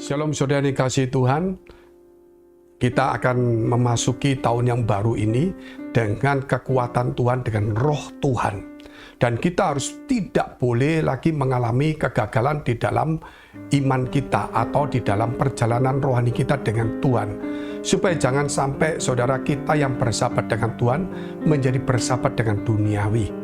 Shalom saudara dikasihi Tuhan, kita akan memasuki tahun yang baru ini dengan kekuatan Tuhan, dengan roh Tuhan. Dan kita harus tidak boleh lagi mengalami kegagalan di dalam iman kita atau di dalam perjalanan rohani kita dengan Tuhan. Supaya jangan sampai saudara kita yang bersahabat dengan Tuhan menjadi bersahabat dengan duniawi.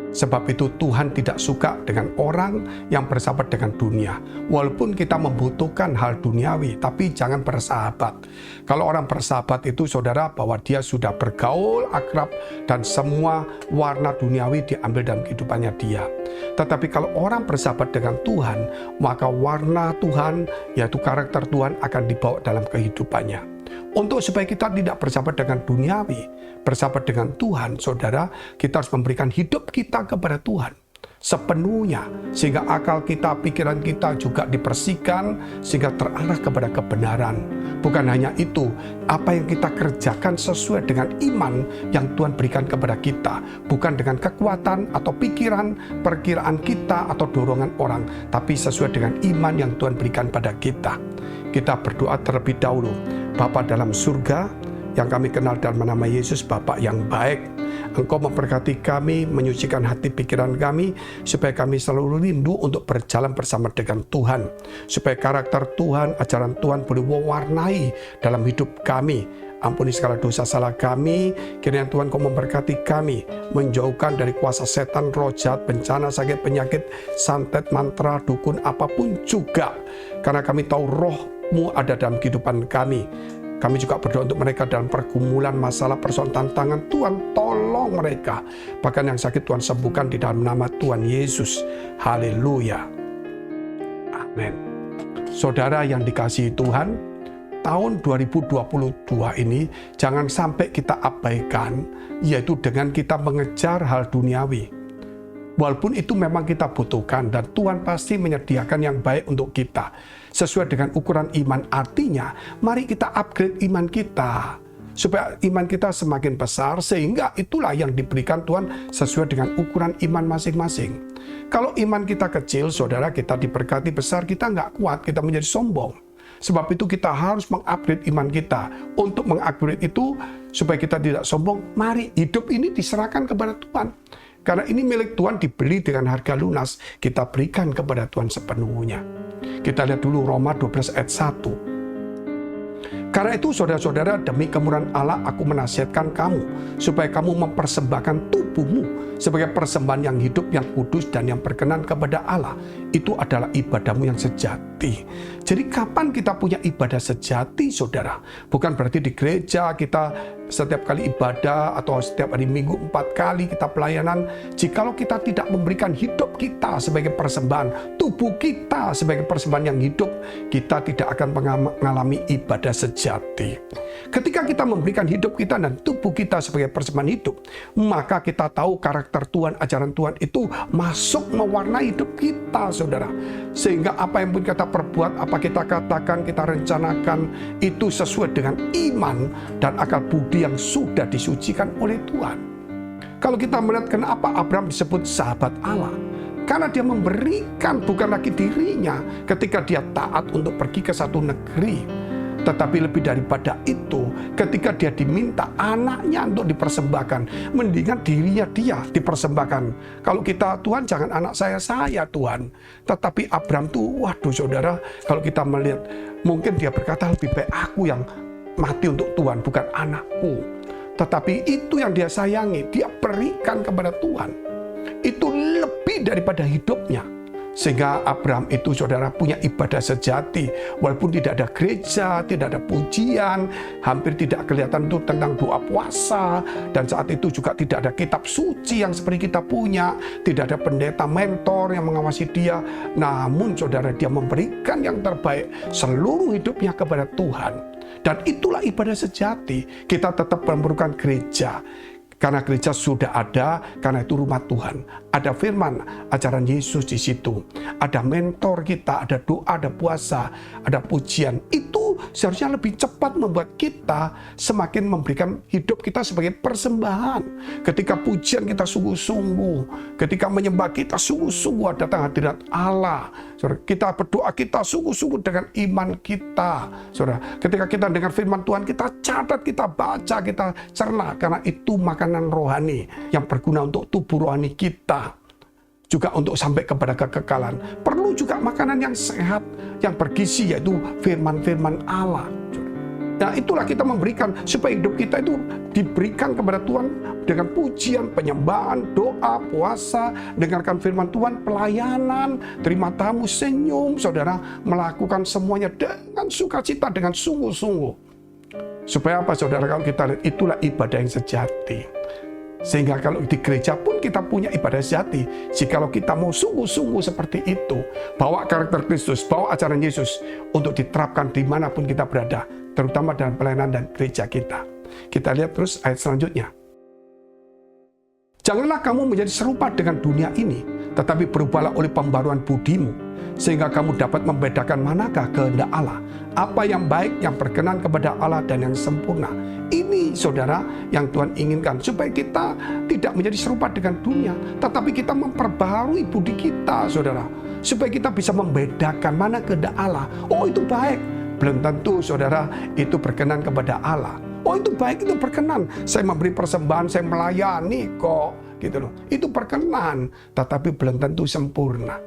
Sebab itu Tuhan tidak suka dengan orang yang bersahabat dengan dunia. Walaupun kita membutuhkan hal duniawi, tapi jangan bersahabat. Kalau orang bersahabat itu saudara bahwa dia sudah bergaul, akrab, dan semua warna duniawi diambil dalam kehidupannya dia. Tetapi kalau orang bersahabat dengan Tuhan, maka warna Tuhan, yaitu karakter Tuhan akan dibawa dalam kehidupannya. Untuk supaya kita tidak bersahabat dengan duniawi, bersahabat dengan Tuhan, saudara, kita harus memberikan hidup kita kepada Tuhan sepenuhnya, sehingga akal kita, pikiran kita juga dibersihkan, sehingga terarah kepada kebenaran. Bukan hanya itu, apa yang kita kerjakan sesuai dengan iman yang Tuhan berikan kepada kita, bukan dengan kekuatan atau pikiran, perkiraan kita atau dorongan orang, tapi sesuai dengan iman yang Tuhan berikan pada kita. Kita berdoa terlebih dahulu. Bapa dalam surga, yang kami kenal dalam nama Yesus, Bapa yang baik, Engkau memberkati kami, menyucikan hati pikiran kami, supaya kami selalu rindu untuk berjalan bersama dengan Tuhan. Supaya karakter Tuhan, ajaran Tuhan boleh mewarnai dalam hidup kami. Ampuni segala dosa salah kami, kiranya Tuhan Kau memberkati kami, menjauhkan dari kuasa setan, roh jahat, bencana, sakit, penyakit, santet, mantra, dukun, apapun juga. Karena kami tahu roh-Mu ada dalam kehidupan kami. Kami juga berdoa untuk mereka dalam pergumulan, masalah, persoalan, tantangan. Tuhan tolong mereka. Bahkan yang sakit Tuhan sembuhkan di dalam nama Tuhan Yesus. Haleluya. Amin. Saudara yang dikasihi Tuhan, tahun 2022 ini jangan sampai kita abaikan, yaitu dengan kita mengejar hal duniawi. Walaupun itu memang kita butuhkan dan Tuhan pasti menyediakan yang baik untuk kita sesuai dengan ukuran iman. Artinya, mari kita upgrade iman kita supaya iman kita semakin besar, sehingga itulah yang diberikan Tuhan sesuai dengan ukuran iman masing-masing. Kalau iman kita kecil, saudara, kita diberkati besar, kita nggak kuat, kita menjadi sombong. Sebab itu kita harus mengupgrade iman kita. Untuk mengupgrade itu, supaya kita tidak sombong, mari hidup ini diserahkan kepada Tuhan. Karena ini milik Tuhan, dibeli dengan harga lunas, kita berikan kepada Tuhan sepenuhnya. Kita lihat dulu Roma 12 ayat 1. Karena itu saudara-saudara, demi kemurahan Allah aku menasihatkan kamu, supaya kamu mempersembahkan tubuhmu sebagai persembahan yang hidup, yang kudus, dan yang berkenan kepada Allah. Itu adalah ibadahmu yang sejati. Jadi kapan kita punya ibadah sejati, saudara? Bukan berarti di gereja kita setiap kali ibadah atau setiap hari Minggu 4 kali kita pelayanan. Jikalau kita tidak memberikan hidup kita sebagai persembahan, tubuh kita sebagai persembahan yang hidup, kita tidak akan mengalami ibadah sejati. Ketika kita memberikan hidup kita dan tubuh kita sebagai persembahan hidup, maka kita tahu karakter Tuhan, ajaran Tuhan itu masuk mewarnai hidup kita, saudara. Sehingga apa yang pun kita perbuat, apa kita katakan, kita rencanakan, itu sesuai dengan iman dan akal budi yang sudah disucikan oleh Tuhan. Kalau kita melihat kenapa Abraham disebut sahabat Allah, karena dia memberikan bukan lagi dirinya ketika dia taat untuk pergi ke satu negeri, tetapi lebih daripada itu, ketika dia diminta anaknya untuk dipersembahkan, mendingan dirinya dia dipersembahkan. Kalau kita, Tuhan jangan anak saya Tuhan. Tetapi Abraham tuh, waduh saudara, kalau kita melihat, mungkin dia berkata lebih baik aku yang mati untuk Tuhan, bukan anakku. Tetapi itu yang dia sayangi, dia berikan kepada Tuhan. Itu lebih daripada hidupnya. Sehingga Abraham itu, saudara, punya ibadah sejati. Walaupun tidak ada gereja, tidak ada pujian, hampir tidak kelihatan itu tentang doa puasa. Dan saat itu juga tidak ada kitab suci yang seperti kita punya. Tidak ada pendeta mentor yang mengawasi dia. Namun, saudara, dia memberikan yang terbaik seluruh hidupnya kepada Tuhan. Dan itulah ibadah sejati. Kita tetap memerlukan gereja. Karena gereja sudah ada, karena itu rumah Tuhan. Ada firman, ajaran Yesus di situ. Ada mentor kita, ada doa, ada puasa, ada pujian. Itu seharusnya lebih cepat membuat kita semakin memberikan hidup kita sebagai persembahan. Ketika pujian kita sungguh-sungguh, ketika menyembah kita sungguh-sungguh datang hadirat Allah. Saudara, kita berdoa kita sungguh-sungguh dengan iman kita. Saudara, ketika kita dengar firman Tuhan, kita catat, kita baca, kita cerna, karena itu makanan rohani yang berguna untuk tubuh rohani kita. Juga untuk sampai kepada kekekalan. Perlu juga makanan yang sehat, yang bergizi, yaitu firman-firman Allah. Nah, itulah kita memberikan supaya hidup kita itu diberikan kepada Tuhan dengan pujian, penyembahan, doa, puasa, dengarkan firman Tuhan, pelayanan, terima tamu, senyum, saudara, melakukan semuanya dengan sukacita, dengan sungguh-sungguh. Supaya apa, saudara? Kalau kita lihat, itulah ibadah yang sejati. Sehingga kalau di gereja pun kita punya ibadah sejati. Jikalau kita mau sungguh-sungguh seperti itu, bawa karakter Kristus, bawa ajaran Yesus untuk diterapkan dimanapun kita berada, terutama dalam pelayanan dan gereja kita. Kita lihat terus ayat selanjutnya. Janganlah kamu menjadi serupa dengan dunia ini, tetapi berubahlah oleh pembaruan budimu, sehingga kamu dapat membedakan manakah kehendak Allah, apa yang baik, yang berkenan kepada Allah, dan yang sempurna. Ini, saudara, yang Tuhan inginkan, supaya kita tidak menjadi serupa dengan dunia, tetapi kita memperbaharui budi kita, saudara, supaya kita bisa membedakan mana kehendak Allah. Oh, itu baik. Belum tentu, saudara, itu berkenan kepada Allah. Oh, itu baik, itu berkenan. Saya memberi persembahan, saya melayani kok, gitu loh. Itu berkenan, tetapi belum tentu sempurna.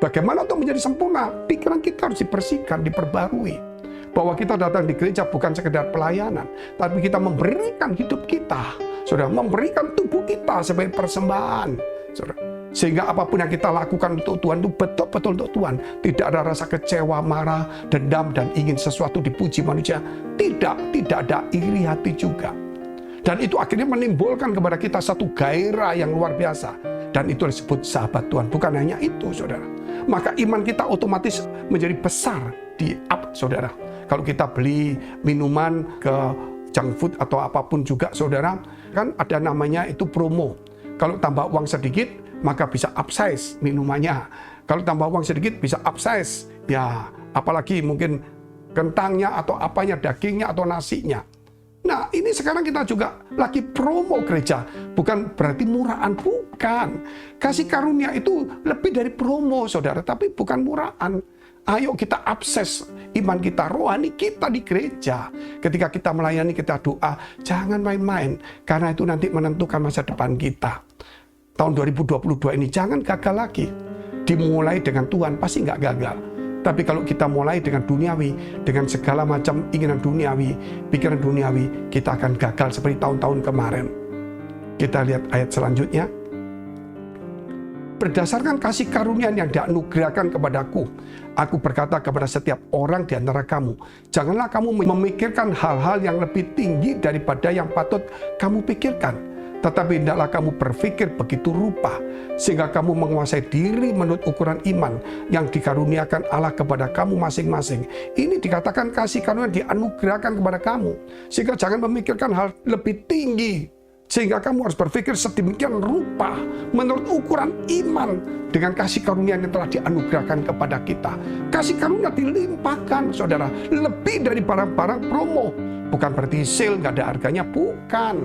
Bagaimana untuk menjadi sempurna? Pikiran kita harus dibersihkan, diperbarui. Bahwa kita datang di gereja bukan sekedar pelayanan, tapi kita memberikan hidup kita, saudara, memberikan tubuh kita sebagai persembahan, saudara. Sehingga apapun yang kita lakukan untuk Tuhan itu betul-betul untuk Tuhan. Tidak ada rasa kecewa, marah, dendam, dan ingin sesuatu dipuji manusia. Tidak ada iri hati juga. Dan itu akhirnya menimbulkan kepada kita satu gairah yang luar biasa. Dan itu disebut sahabat Tuhan. Bukan hanya itu, saudara. Maka iman kita otomatis menjadi besar di saudara. Kalau kita beli minuman ke junk food atau apapun juga, saudara, kan ada namanya itu promo. Kalau tambah uang sedikit, maka bisa upsize minumannya. Kalau tambah uang sedikit, bisa upsize. Ya, apalagi mungkin kentangnya atau apanya, dagingnya atau nasinya. Nah, ini sekarang kita juga lagi promo gereja. Bukan berarti murahan, bukan. Kasih karunia itu lebih dari promo, saudara, tapi bukan murahan. Ayo kita akses iman kita, rohani kita di gereja. Ketika kita melayani, kita doa, jangan main-main. Karena itu nanti menentukan masa depan kita. Tahun 2022 ini jangan gagal lagi. Dimulai dengan Tuhan, pasti nggak gagal. Tapi kalau kita mulai dengan duniawi, dengan segala macam inginan duniawi, pikiran duniawi, kita akan gagal seperti tahun-tahun kemarin. Kita lihat ayat selanjutnya. Berdasarkan kasih karunia yang dianugerahkan kepadaku, aku berkata kepada setiap orang di antara kamu, janganlah kamu memikirkan hal-hal yang lebih tinggi daripada yang patut kamu pikirkan. Tetapi hendaklah kamu berpikir begitu rupa, sehingga kamu menguasai diri menurut ukuran iman yang dikaruniakan Allah kepada kamu masing-masing. Ini dikatakan kasih karunia dianugerahkan kepada kamu, sehingga jangan memikirkan hal lebih tinggi. Sehingga kamu harus berpikir sedemikian rupa menurut ukuran iman dengan kasih karunia yang telah dianugerahkan kepada kita. Kasih karunia dilimpahkan, saudara, lebih dari barang-barang promo. Bukan berarti sale nggak ada harganya, bukan.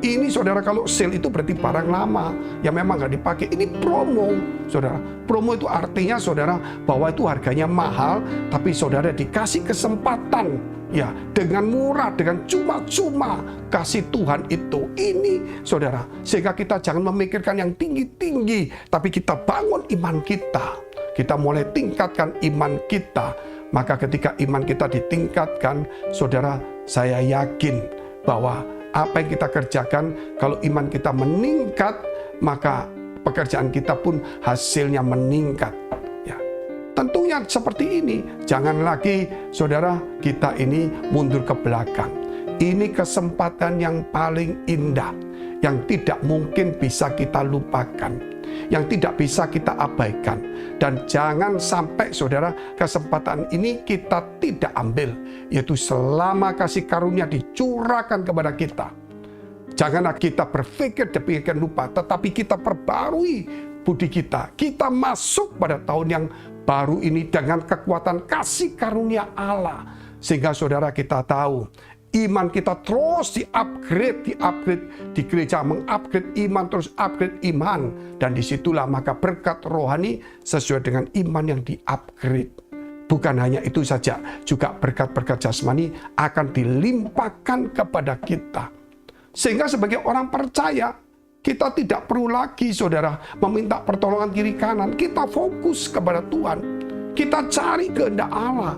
Ini, saudara, kalau sale itu berarti barang lama yang memang nggak dipakai. Ini promo, saudara. Promo itu artinya, saudara, bahwa itu harganya mahal, tapi saudara dikasih kesempatan, ya, dengan murah, dengan cuma-cuma kasih Tuhan itu. Ini, saudara, sehingga kita jangan memikirkan yang tinggi-tinggi, tapi kita bangun iman kita. Kita mulai tingkatkan iman kita. Maka ketika iman kita ditingkatkan, saudara, saya yakin bahwa apa yang kita kerjakan, kalau iman kita meningkat, maka pekerjaan kita pun hasilnya meningkat. Ya, tentunya seperti ini. Jangan lagi, saudara, kita ini mundur ke belakang. Ini kesempatan yang paling indah, yang tidak mungkin bisa kita lupakan, yang tidak bisa kita abaikan. Dan jangan sampai, saudara, kesempatan ini kita tidak ambil, yaitu selama kasih karunia dicurahkan kepada kita. Janganlah kita berpikir demikian lupa, tetapi kita perbarui budi kita. Kita masuk pada tahun yang baru ini dengan kekuatan kasih karunia Allah. Sehingga saudara kita tahu, iman kita terus di-upgrade di gereja, mengupgrade iman, terus upgrade iman. Dan disitulah maka berkat rohani sesuai dengan iman yang di-upgrade. Bukan hanya itu saja, juga berkat-berkat jasmani akan dilimpahkan kepada kita. Sehingga sebagai orang percaya, kita tidak perlu lagi saudara meminta pertolongan kiri kanan. Kita fokus kepada Tuhan. Kita cari kehendak Allah.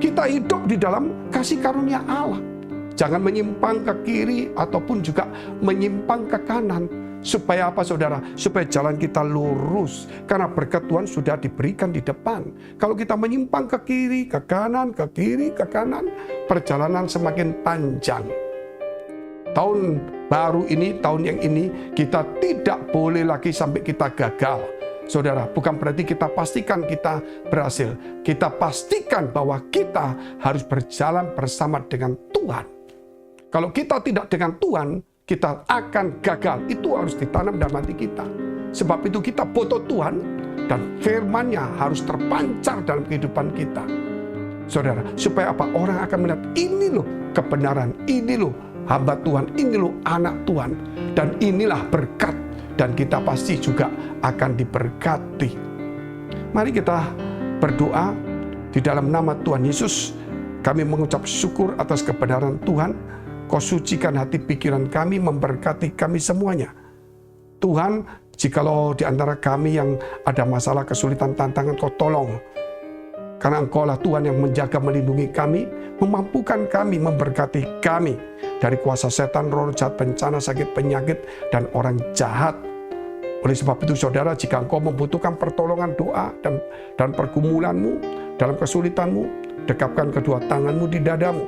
Kita hidup di dalam kasih karunia Allah. Jangan menyimpang ke kiri ataupun juga menyimpang ke kanan. Supaya apa saudara? Supaya jalan kita lurus. Karena berkat Tuhan sudah diberikan di depan. Kalau kita menyimpang ke kiri, ke kanan, ke kiri, ke kanan, perjalanan semakin panjang. Tahun baru ini, tahun yang ini, kita tidak boleh lagi sampai kita gagal. Saudara, bukan berarti kita pastikan kita berhasil. Kita pastikan bahwa kita harus berjalan bersama dengan Tuhan. Kalau kita tidak dengan Tuhan, kita akan gagal. Itu harus ditanam dalam hati kita. Sebab itu kita butuh Tuhan dan firman-Nya harus terpancar dalam kehidupan kita. Saudara, supaya apa? Orang akan melihat ini loh kebenaran, ini loh hamba Tuhan, ini loh anak Tuhan. Dan inilah berkat. Dan kita pasti juga akan diberkati. Mari kita berdoa di dalam nama Tuhan Yesus. Kami mengucap syukur atas kebenaran Tuhan. Kau sucikan hati pikiran kami, memberkati kami semuanya. Tuhan, jikalau di antara kami yang ada masalah, kesulitan, tantangan, Kau tolong. Karena Engkau lah Tuhan yang menjaga, melindungi kami, memampukan kami, memberkati kami dari kuasa setan, roh jahat, bencana, sakit, penyakit, dan orang jahat. Oleh sebab itu saudara, jika engkau membutuhkan pertolongan doa dan pergumulanmu, dalam kesulitanmu, dekapkan kedua tanganmu di dadamu.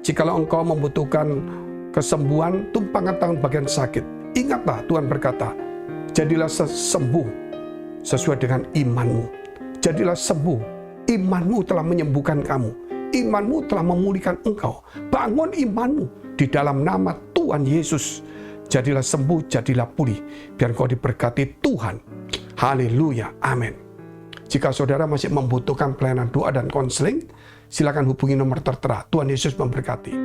Jikalau engkau membutuhkan kesembuhan, tumpangkan tangan bagian sakit. Ingatlah Tuhan berkata, jadilah sembuh sesuai dengan imanmu. Jadilah sembuh, imanmu telah menyembuhkan kamu. Imanmu telah memulihkan engkau. Bangun imanmu di dalam nama Tuhan Yesus. Jadilah sembuh, jadilah pulih. Biar kau diberkati Tuhan. Haleluya, amin. Jika saudara masih membutuhkan pelayanan doa dan konseling, silakan hubungi nomor tertera. Tuhan Yesus memberkati.